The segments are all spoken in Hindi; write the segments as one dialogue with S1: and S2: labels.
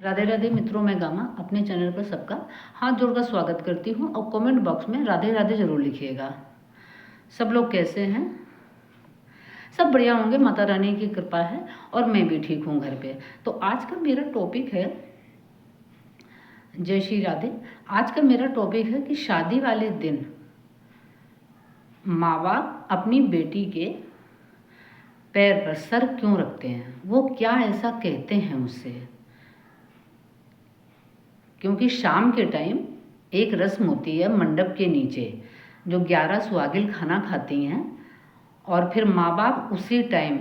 S1: राधे राधे मित्रों, मैं गामा अपने चैनल पर सबका हाथ जोड़कर स्वागत करती हूँ और कमेंट बॉक्स में राधे राधे जरूर लिखिएगा। सब लोग कैसे हैं? सब बढ़िया होंगे, माता रानी की कृपा है और मैं भी ठीक हूँ घर पे। तो आज का मेरा टॉपिक है, जय श्री राधे। आज का मेरा टॉपिक है कि शादी वाले दिन माँ बाप अपनी बेटी के पैर पर सर क्यों रखते हैं, वो क्या ऐसा कहते हैं उससे। क्योंकि शाम के टाइम एक रस्म होती है मंडप के नीचे, जो 11 सुहागिन खाना खाती हैं और फिर माँ बाप उसी टाइम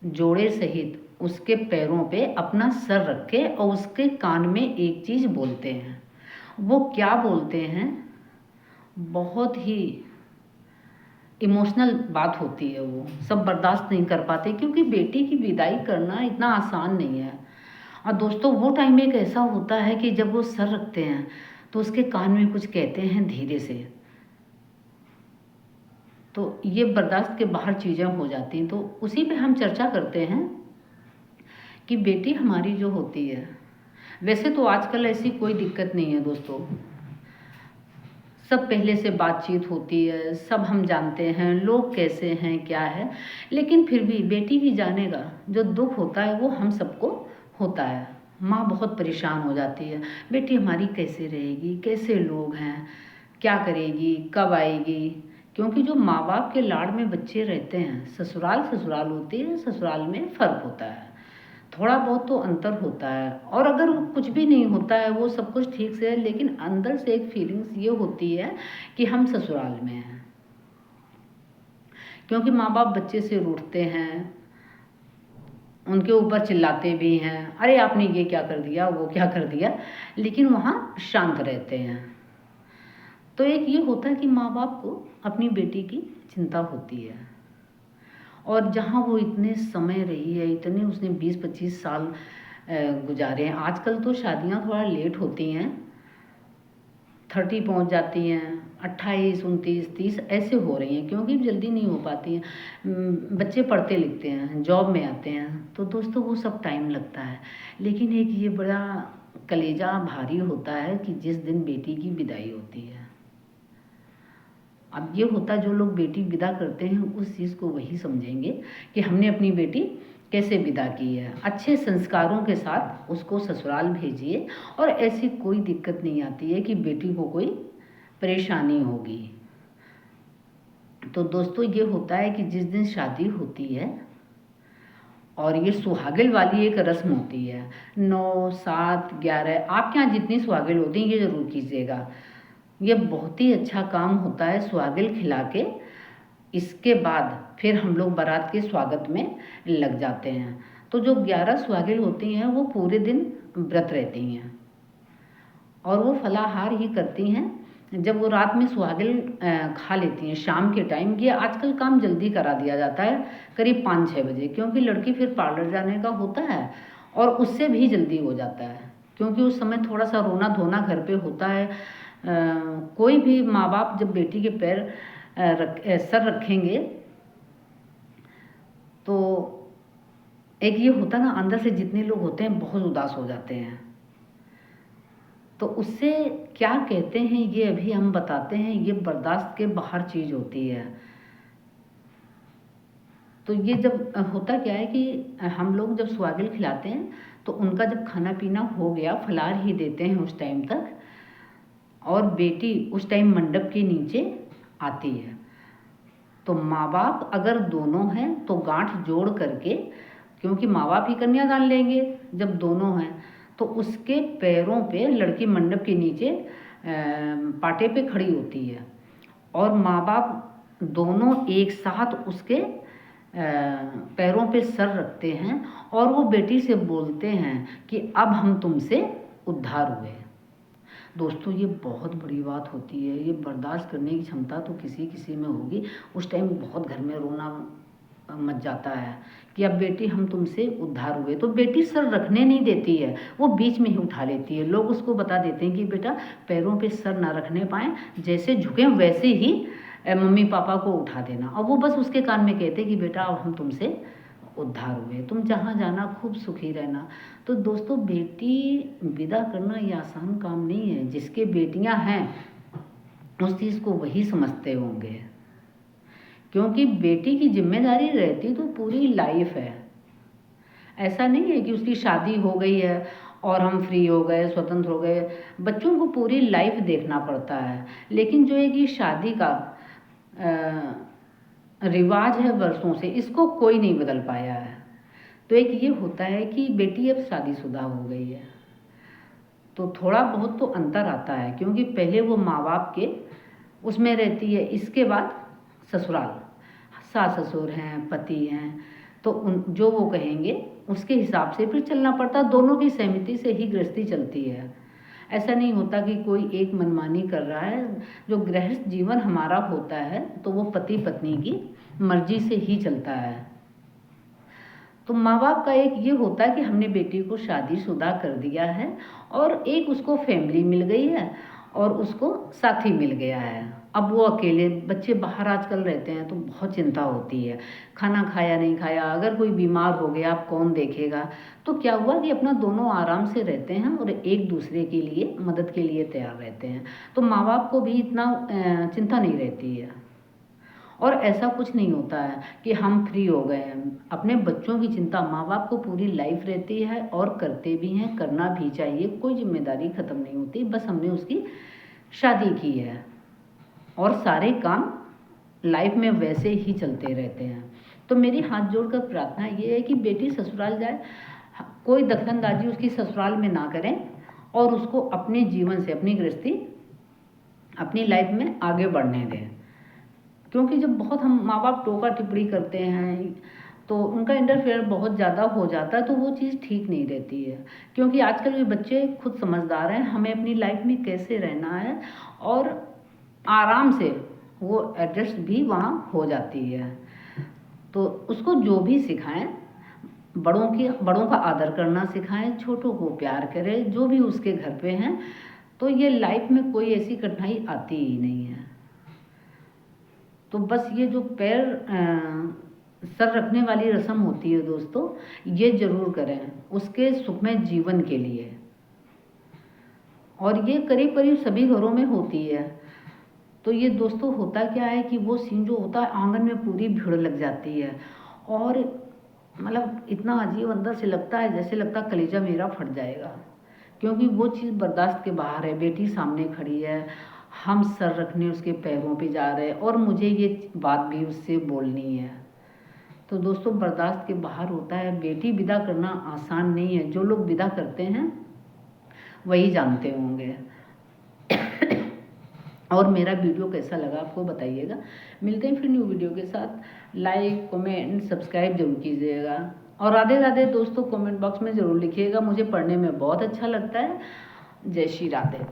S1: जोड़े सहित उसके पैरों पे अपना सर रखे और उसके कान में एक चीज़ बोलते हैं। वो क्या बोलते हैं, बहुत ही इमोशनल बात होती है। वो सब बर्दाश्त नहीं कर पाते, क्योंकि बेटी की विदाई करना इतना आसान नहीं है। और दोस्तों, वो टाइम एक ऐसा होता है कि जब वो सर रखते हैं तो उसके कान में कुछ कहते हैं धीरे से, तो ये बर्दाश्त के बाहर चीज़ें हो जाती हैं। तो उसी पे हम चर्चा करते हैं कि बेटी हमारी जो होती है, वैसे तो आजकल ऐसी कोई दिक्कत नहीं है दोस्तों, सब पहले से बातचीत होती है, सब हम जानते हैं लोग कैसे हैं क्या है। लेकिन फिर भी बेटी की जाने का जो दुख होता है वो हम सबको होता है। माँ बहुत परेशान हो जाती है, बेटी हमारी कैसे रहेगी, कैसे लोग हैं, क्या करेगी, कब आएगी। क्योंकि जो माँ बाप के लाड़ में बच्चे रहते हैं, ससुराल ससुराल होती है, ससुराल में फ़र्क होता है, थोड़ा बहुत तो अंतर होता है। और अगर कुछ भी नहीं होता है, वो सब कुछ ठीक से है, लेकिन अंदर से एक फीलिंग्स ये होती है कि हम ससुराल में हैं। क्योंकि माँ बाप बच्चे से रूठते हैं, उनके ऊपर चिल्लाते भी हैं, अरे आपने ये क्या कर दिया, वो क्या कर दिया, लेकिन वहाँ शांत रहते हैं। तो एक ये होता है कि माँ बाप को अपनी बेटी की चिंता होती है, और जहाँ वो इतने समय रही है, इतने उसने 20-25 साल गुजारे हैं। आजकल तो शादियाँ थोड़ा लेट होती हैं, 30 पहुँच जाती हैं, 28, 29, 30 ऐसे हो रही हैं, क्योंकि जल्दी नहीं हो पाती हैं। बच्चे पढ़ते लिखते हैं, जॉब में आते हैं, तो दोस्तों वो सब टाइम लगता है। लेकिन एक ये बड़ा कलेजा भारी होता है कि जिस दिन बेटी की विदाई होती है। अब ये होता है, जो लोग बेटी विदा करते हैं उस चीज़ को वही समझेंगे कि हमने अपनी बेटी कैसे विदा की है। अच्छे संस्कारों के साथ उसको ससुराल भेजिए, और ऐसी कोई दिक्कत नहीं आती है कि बेटी को कोई परेशानी होगी। तो दोस्तों, ये होता है कि जिस दिन शादी होती है, और ये सुहागिल वाली एक रस्म होती है, 9, 7, 11 आपके यहाँ जितनी सुहागिल होती हैं ये ज़रूर कीजिएगा। ये बहुत ही अच्छा काम होता है सुहागिल खिला के। इसके बाद फिर हम लोग बारात के स्वागत में लग जाते हैं। तो जो 11 सुहागिल होती हैं वो पूरे दिन व्रत रहती हैं, और वो फलाहार ही करती हैं। जब वो रात में सुहागिल खा लेती हैं शाम के टाइम, ये आजकल काम जल्दी करा दिया जाता है, करीब 5-6 बजे, क्योंकि लड़की फिर पार्लर जाने का होता है और उससे भी जल्दी हो जाता है, क्योंकि उस समय थोड़ा सा रोना धोना घर पे होता है। कोई भी माँ बाप जब बेटी के पैर सर रखेंगे तो एक ये होता है ना, अंदर से जितने लोग होते हैं बहुत उदास हो जाते हैं। तो उससे क्या कहते हैं ये अभी हम बताते हैं, ये बर्दाश्त के बाहर चीज़ होती है। तो ये जब होता क्या है कि हम लोग जब सुहागिल खिलाते हैं तो उनका जब खाना पीना हो गया, फलाहार ही देते हैं उस टाइम तक, और बेटी उस टाइम मंडप के नीचे आती है। तो माँ बाप अगर दोनों हैं तो गांठ जोड़ करके, क्योंकि माँ बाप ही कन्यादान लेंगे, जब दोनों हैं तो उसके पैरों पे लड़की मंडप के नीचे पाटे पे खड़ी होती है, और माँ बाप दोनों एक साथ उसके पैरों पे सर रखते हैं, और वो बेटी से बोलते हैं कि अब हम तुमसे उद्धार हुए। दोस्तों, ये बहुत बड़ी बात होती है, ये बर्दाश्त करने की क्षमता तो किसी किसी में होगी। उस टाइम बहुत घर में रोना मच जाता है कि अब बेटी हम तुमसे उद्धार हुए। तो बेटी सर रखने नहीं देती है, वो बीच में ही उठा लेती है। लोग उसको बता देते हैं कि बेटा पैरों पे सर ना रखने पाएँ, जैसे झुकें वैसे ही मम्मी पापा को उठा देना, और वो बस उसके कान में कहते कि बेटा अब हम तुमसे उद्धार हुए, तुम जहाँ जाना खूब सुखी रहना। तो दोस्तों बेटी विदा करना ये आसान काम नहीं है। जिसके बेटियां हैं उस चीज़ को वही समझते होंगे, क्योंकि बेटी की जिम्मेदारी रहती तो पूरी लाइफ है। ऐसा नहीं है कि उसकी शादी हो गई है और हम फ्री हो गए, स्वतंत्र हो गए। बच्चों को पूरी लाइफ देखना पड़ता है। लेकिन जो है कि शादी का रिवाज है वर्षों से, इसको कोई नहीं बदल पाया है। तो एक ये होता है कि बेटी अब शादीशुदा हो गई है तो थोड़ा बहुत तो अंतर आता है, क्योंकि पहले वो माँ बाप के उसमें रहती है, इसके बाद ससुराल, सास ससुर हैं, पति हैं, तो उन जो वो कहेंगे उसके हिसाब से फिर चलना पड़ता है। दोनों की सहमति से ही गृहस्थी चलती है। ऐसा नहीं होता कि कोई एक मनमानी कर रहा है। जो गृहस्थ जीवन हमारा होता है तो वो पति पत्नी की मर्जी से ही चलता है। तो माँ बाप का एक ये होता है कि हमने बेटी को शादीशुदा कर दिया है और एक उसको फैमिली मिल गई है और उसको साथी मिल गया है। अब वो अकेले, बच्चे बाहर आजकल रहते हैं तो बहुत चिंता होती है, खाना खाया नहीं खाया, अगर कोई बीमार हो गया अब कौन देखेगा। तो क्या हुआ कि अपना दोनों आराम से रहते हैं और एक दूसरे के लिए मदद के लिए तैयार रहते हैं। तो माँ बाप को भी इतना चिंता नहीं रहती है। और ऐसा कुछ नहीं होता है कि हम फ्री हो गए हैं। अपने बच्चों की चिंता माँ बाप को पूरी लाइफ रहती है और करते भी हैं, करना भी चाहिए। कोई जिम्मेदारी ख़त्म नहीं होती, बस हमने उसकी शादी की है और सारे काम लाइफ में वैसे ही चलते रहते हैं। तो मेरी हाथ जोड़कर प्रार्थना ये है कि बेटी ससुराल जाए, कोई दखलंदाजी उसकी ससुराल में ना करें और उसको अपने जीवन से, अपनी गृहस्थी, अपनी लाइफ में आगे बढ़ने दें। क्योंकि जब बहुत हम माँ बाप टोका टिप्पणी करते हैं तो उनका इंटरफेयर बहुत ज़्यादा हो जाता है, तो वो चीज़ ठीक नहीं रहती है। क्योंकि आजकल के बच्चे खुद समझदार हैं, हमें अपनी लाइफ में कैसे रहना है और आराम से वो एडजस्ट भी वहाँ हो जाती है। तो उसको जो भी सिखाएं, बड़ों का आदर करना सिखाएं, छोटों को प्यार करें, जो भी उसके घर पे हैं, तो ये लाइफ में कोई ऐसी कठिनाई आती ही नहीं है। तो बस ये जो सर रखने वाली रस्म होती है दोस्तों, ये जरूर करें उसके सुखमय जीवन के लिए। और ये करीब करीब सभी घरों में होती है। तो ये दोस्तों होता क्या है कि वो सीन जो होता है, आंगन में पूरी भीड़ लग जाती है और मतलब इतना अजीब अंदर से लगता है, जैसे लगता कलेजा मेरा फट जाएगा। क्योंकि वो चीज़ बर्दाश्त के बाहर है। बेटी सामने खड़ी है, हम सर रखने उसके पैरों पे जा रहे हैं और मुझे ये बात भी उससे बोलनी है। तो दोस्तों बर्दाश्त के बाहर होता है। बेटी विदा करना आसान नहीं है। जो लोग विदा करते हैं वही जानते होंगे। और मेरा वीडियो कैसा लगा आपको बताइएगा। मिलते हैं फिर न्यू वीडियो के साथ। लाइक, कमेंट, सब्सक्राइब जरूर कीजिएगा और राधे राधे दोस्तों कमेंट बॉक्स में ज़रूर लिखिएगा, मुझे पढ़ने में बहुत अच्छा लगता है। जय श्री राधे।